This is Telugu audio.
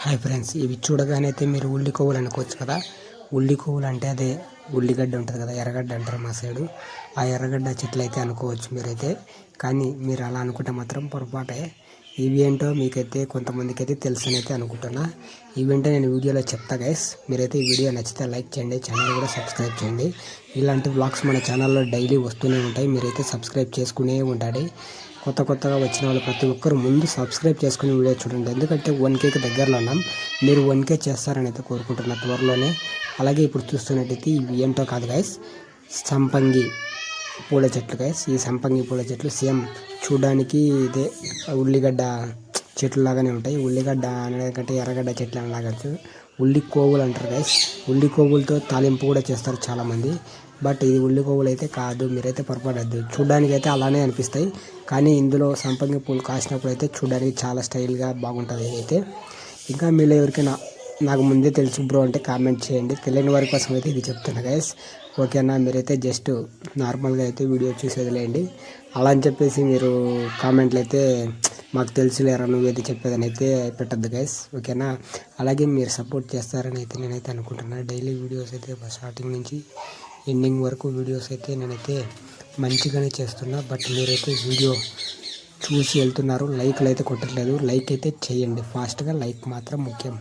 హాయ్ ఫ్రెండ్స్, ఇవి చూడగానే అయితే మీరు ఉల్లి కొవ్వులు అనుకోవచ్చు కదా. ఉల్లి కొవ్వులు అంటే అదే ఉల్లిగడ్డ ఉంటుంది కదా, ఎర్రగడ్డ అంటారు మా సైడు. ఆ ఎర్రగడ్డ చెట్లు అయితే అనుకోవచ్చు మీరైతే. కానీ మీరు అలా అనుకుంటే మాత్రం పొరపాటే. ఇవి ఏంటో మీకైతే కొంతమందికి అయితే తెలుసని అయితే అనుకుంటున్నా. ఇవేంటో నేను వీడియోలో చెప్తా గైస్. మీరైతే ఈ వీడియో నచ్చితే లైక్ చేయండి, ఛానల్ కూడా సబ్స్క్రైబ్ చేయండి. ఇలాంటి వ్లాగ్స్ మన ఛానల్లో డైలీ వస్తూనే ఉంటాయి, మీరైతే సబ్స్క్రైబ్ చేసుకునే ఉండాలి. కొత్తగా వచ్చిన వాళ్ళు ప్రతి ఒక్కరు ముందు సబ్స్క్రైబ్ చేసుకుని వీడియో చూడండి. ఎందుకంటే 1Kకి దగ్గరలో ఉన్నాం. మీరు 1K చేస్తారని అయితే కోరుకుంటున్నా త్వరలోనే. అలాగే ఇప్పుడు చూస్తున్నట్టయితే ఇవి ఏంటో కాదు గైస్, సంపంగి పూల చెట్లు గైస్. ఈ సంపంగి పూల చెట్లు సేమ్ చూడడానికి ఇదే ఉల్లిగడ్డ చెట్లు లాగానే ఉంటాయి. ఉల్లిగడ్డ అనేకంటే ఎర్రగడ్డ చెట్లు అని లాగచ్చు. ఉల్లి కోవులు అంటారు గైస్. ఉల్లి కోవులతో తాలింపు కూడా చేస్తారు చాలామంది. బట్ ఇది ఉల్లి కొవ్వులు అయితే కాదు, మీరైతే పొరపడద్దు. చూడడానికి అయితే అలానే అనిపిస్తాయి, కానీ ఇందులో సంపంగి పూలు కాసినప్పుడు అయితే చూడడానికి చాలా స్టైల్గా బాగుంటుంది. అయితే ఇంకా మీలో ఎవరికైనా నాకు ముందే తెలుసు బ్రో అంటే కామెంట్ చేయండి. తెలియని వారి కోసం అయితే ఇది చెప్తున్నా గైస్, ఓకేనా. మీరైతే జస్ట్ నార్మల్గా అయితే వీడియో చూసి వదిలేయండి. అలా అని చెప్పేసి మీరు కామెంట్లు అయితే మాకు తెలుసులేరా నువ్వేది చెప్పేదని అయితే పెట్టద్దు గైస్, ఓకేనా. అలాగే మీరు సపోర్ట్ చేస్తారని అయితే నేనైతే అనుకుంటున్నాను. డైలీ వీడియోస్ అయితే స్టార్టింగ్ నుంచి ఎండింగ్ వరకు వీడియోస్ అయితే నేనైతే మంచిగానే చేస్తున్నా. బట్ మీరైతే వీడియో చూసి వెళ్తున్నారు, లైక్లు అయితే కొట్టట్లేదు. లైక్ అయితే చేయండి ఫాస్ట్గా, లైక్ మాత్రం ముఖ్యం.